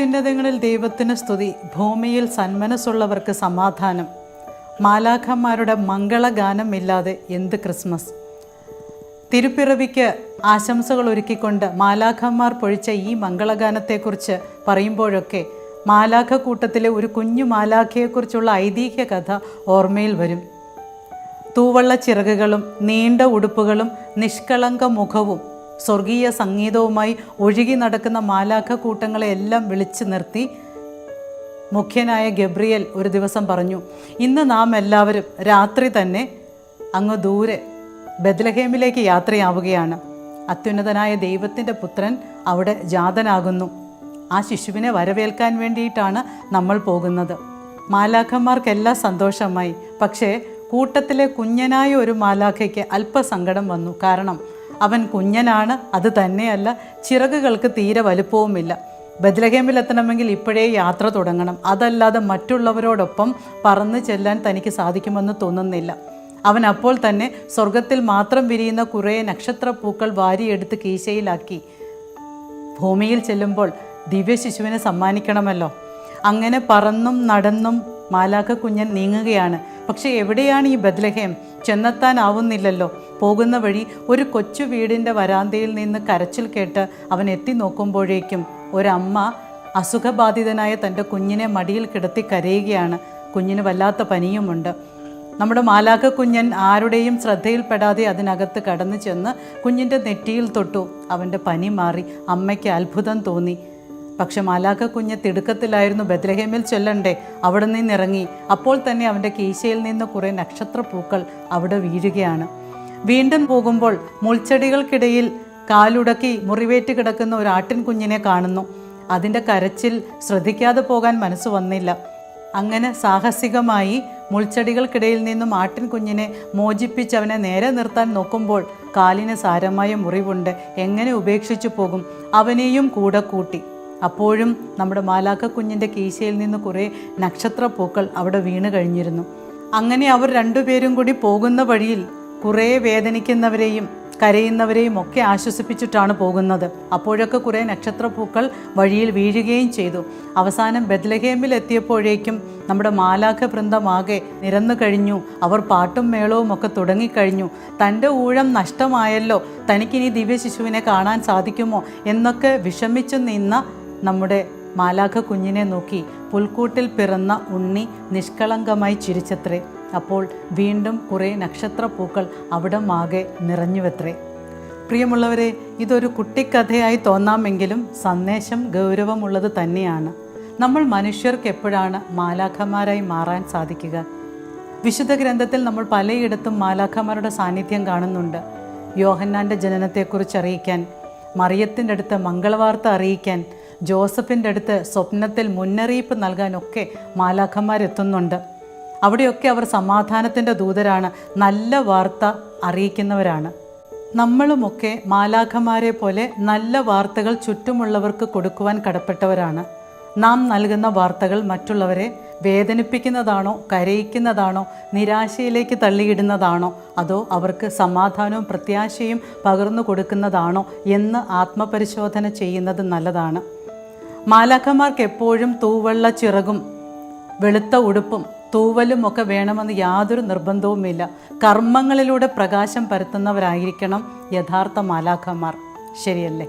അത്യുന്നതങ്ങളിൽ ദൈവത്തിന് സ്തുതി, ഭൂമിയിൽ സന്മനസ്സുള്ളവർക്ക് സമാധാനം. മാലാഖമാരുടെ മംഗളഗാനം ഇല്ലാതെ എന്ത് ക്രിസ്മസ്. തിരുപ്പിറവിക്ക് ആശംസകൾ ഒരുക്കിക്കൊണ്ട് മാലാഖമാർ പൊഴിച്ച ഈ മംഗളഗാനത്തെക്കുറിച്ച് പറയുമ്പോഴൊക്കെ മാലാഖ കൂട്ടത്തിലെ ഒരു കുഞ്ഞു മാലാഖയെക്കുറിച്ചുള്ള ഐതിഹ്യ കഥ ഓർമ്മയിൽ വരും. തൂവള്ള ചിറകുകളും നീണ്ട ഉടുപ്പുകളും നിഷ്കളങ്ക മുഖവും സ്വർഗീയ സംഗീതവുമായി ഒഴുകി നടക്കുന്ന മാലാഖ കൂട്ടങ്ങളെ എല്ലാം വിളിച്ചു നിർത്തി മുഖ്യനായ ഗബ്രിയേൽ ഒരു ദിവസം പറഞ്ഞു, ഇന്ന് നാം എല്ലാവരും രാത്രി തന്നെ അങ്ങ് ദൂരെ ബെത്ലഹേമിലേക്ക് യാത്രയാവുകയാണ്. അത്യുന്നതനായ ദൈവത്തിൻ്റെ പുത്രൻ അവിടെ ജാതനാകുന്നു. ആ ശിശുവിനെ വരവേൽക്കാൻ വേണ്ടിയിട്ടാണ് നമ്മൾ പോകുന്നത്. മാലാഖമാർക്കെല്ലാം സന്തോഷമായി. പക്ഷേ കൂട്ടത്തിലെ കുഞ്ഞനായ ഒരു മാലാഖയ്ക്ക് അല്പസങ്കടം വന്നു. കാരണം അവൻ കുഞ്ഞനാണ്. അത് തന്നെയല്ല, ചിറകുകൾക്ക് തീരെ വലുപ്പവുമില്ല. ബെത്ലഹേമിലെത്തണമെങ്കിൽ ഇപ്പോഴേ യാത്ര തുടങ്ങണം. അതല്ലാതെ മറ്റുള്ളവരോടൊപ്പം പറന്നു ചെല്ലാൻ തനിക്ക് സാധിക്കുമെന്ന് തോന്നുന്നില്ല. അവൻ അപ്പോൾ തന്നെ സ്വർഗത്തിൽ മാത്രം വിരിയുന്ന കുറേ നക്ഷത്രപ്പൂക്കൾ വാരിയെടുത്ത് കീശയിലാക്കി ഭൂമിയിൽ ചെല്ലുമ്പോൾ ദിവ്യ ശിശുവിനെ സമ്മാനിക്കണമല്ലോ. അങ്ങനെ പറന്നും നടന്നും മാലാഖ കുഞ്ഞൻ നീങ്ങുകയാണ്. പക്ഷേ എവിടെയാണ് ഈ ബെത്ലഹേം? ചെന്നെത്താനാവുന്നില്ലല്ലോ. പോകുന്ന വഴി ഒരു കൊച്ചു വീടിൻ്റെ വരാന്തയിൽ നിന്ന് കരച്ചിൽ കേട്ട് അവൻ എത്തി നോക്കുമ്പോഴേക്കും ഒരമ്മ അസുഖബാധിതനായ തൻ്റെ കുഞ്ഞിനെ മടിയിൽ കിടത്തി കരയുകയാണ്. കുഞ്ഞിന് വല്ലാത്ത പനിയുമുണ്ട്. നമ്മുടെ മാലാഖ കുഞ്ഞൻ ആരുടെയും ശ്രദ്ധയിൽപ്പെടാതെ അതിനകത്ത് കടന്നു ചെന്ന് കുഞ്ഞിൻ്റെ നെറ്റിയിൽ തൊട്ടു. അവൻ്റെ പനി മാറി. അമ്മയ്ക്ക് അത്ഭുതം തോന്നി. പക്ഷെ മാലാഖ കുഞ്ഞ് തിടുക്കത്തിലായിരുന്നു. ബെത്ലഹേമിൽ ചെല്ലണ്ടേ. അവിടെ നിന്നിറങ്ങി. അപ്പോൾ തന്നെ അവൻ്റെ കീശയിൽ നിന്ന് കുറേ നക്ഷത്രപ്പൂക്കൾ അവിടെ വീഴുകയാണ്. വീണ്ടും പോകുമ്പോൾ മുൾച്ചെടികൾക്കിടയിൽ കാലുടക്കി മുറിവേറ്റ് കിടക്കുന്ന ഒരു ആട്ടിൻ കുഞ്ഞിനെ കാണുന്നു. അതിൻ്റെ കരച്ചിൽ ശ്രദ്ധിക്കാതെ പോകാൻ മനസ്സ് വന്നില്ല. അങ്ങനെ സാഹസികമായി മുൾച്ചെടികൾക്കിടയിൽ നിന്നും ആട്ടിൻ കുഞ്ഞിനെ മോചിപ്പിച്ച് അവനെ നേരെ നിർത്താൻ നോക്കുമ്പോൾ കാലിന് സാരമായ മുറിവുണ്ട്. എങ്ങനെ ഉപേക്ഷിച്ചു പോകും? അവനെയും കൂടെ കൂട്ടി. അപ്പോഴും നമ്മുടെ മാലാഖ കുഞ്ഞിൻ്റെ കീശയിൽ നിന്ന് കുറേ നക്ഷത്രപ്പൂക്കൾ അവിടെ വീണ് കഴിഞ്ഞിരുന്നു. അങ്ങനെ അവർ രണ്ടുപേരും കൂടി പോകുന്ന വഴിയിൽ കുറേ വേദനിക്കുന്നവരെയും കരയുന്നവരെയും ഒക്കെ ആശ്വസിപ്പിച്ചിട്ടാണ് പോകുന്നത്. അപ്പോഴൊക്കെ കുറേ നക്ഷത്രപ്പൂക്കൾ വഴിയിൽ വീഴുകയും ചെയ്തു. അവസാനം ബെത്ലഹേമിൽ എത്തിയപ്പോഴേക്കും നമ്മുടെ മാലാഖ വൃന്ദമാകെ നിരന്നു കഴിഞ്ഞു. അവർ പാട്ടും മേളവും ഒക്കെ തുടങ്ങിക്കഴിഞ്ഞു. തൻ്റെ ഊഴം നഷ്ടമായല്ലോ, തനിക്കിനി ദിവ്യ ശിശുവിനെ കാണാൻ സാധിക്കുമോ എന്നൊക്കെ വിഷമിച്ചു നിന്ന നമ്മുടെ മാലാഖ കുഞ്ഞിനെ നോക്കി പുൽക്കൂട്ടിൽ പിറന്ന ഉണ്ണി നിഷ്കളങ്കമായി ചിരിച്ചത്രേ. അപ്പോൾ വീണ്ടും കുറേ നക്ഷത്രപ്പൂക്കൾ അവിടമാകെ നിറഞ്ഞുവത്രേ. പ്രിയമുള്ളവരെ, ഇതൊരു കുട്ടിക്കഥയായി തോന്നാമെങ്കിലും സന്ദേശം ഗൗരവമുള്ളത് തന്നെയാണ്. നമ്മൾ മനുഷ്യർക്ക് എപ്പോഴാണ് മാലാഖമാരായി മാറാൻ സാധിക്കുക? വിശുദ്ധ ഗ്രന്ഥത്തിൽ നമ്മൾ പലയിടത്തും മാലാഖമാരുടെ സാന്നിധ്യം കാണുന്നുണ്ട്. യോഹന്നാൻ്റെ ജനനത്തെക്കുറിച്ച് അറിയിക്കാൻ, മറിയത്തിൻ്റെ അടുത്ത് മംഗളവാർത്ത അറിയിക്കാൻ, ജോസഫിൻ്റെ അടുത്ത് സ്വപ്നത്തിൽ മുന്നറിയിപ്പ് നൽകാനൊക്കെ മാലാഖമാരെത്തുന്നുണ്ട്. അവിടെയൊക്കെ അവർ സമാധാനത്തിൻ്റെ ദൂതരാണ്, നല്ല വാർത്ത അറിയിക്കുന്നവരാണ്. നമ്മളുമൊക്കെ മാലാഖമാരെ പോലെ നല്ല വാർത്തകൾ ചുറ്റുമുള്ളവർക്ക് കൊടുക്കുവാൻ കടപ്പെട്ടവരാണ്. നാം നൽകുന്ന വാർത്തകൾ മറ്റുള്ളവരെ വേദനിപ്പിക്കുന്നതാണോ, കരയിക്കുന്നതാണോ, നിരാശയിലേക്ക് തള്ളിയിടുന്നതാണോ, അതോ അവർക്ക് സമാധാനവും പ്രത്യാശയും പകർന്നു കൊടുക്കുന്നതാണോ എന്ന് ആത്മപരിശോധന ചെയ്യുന്നത് നല്ലതാണ്. മാലാഖമാർക്ക് എപ്പോഴും തൂവള്ള ചിറകും വെളുത്ത ഉടുപ്പും തൂവലും ഒക്കെ വേണമെന്ന് യാതൊരു നിർബന്ധവുമില്ല. കർമ്മങ്ങളിലൂടെ പ്രകാശം പരത്തുന്നവരായിരിക്കണം യഥാർത്ഥ മാലാഖമാർ. ശരിയല്ലേ?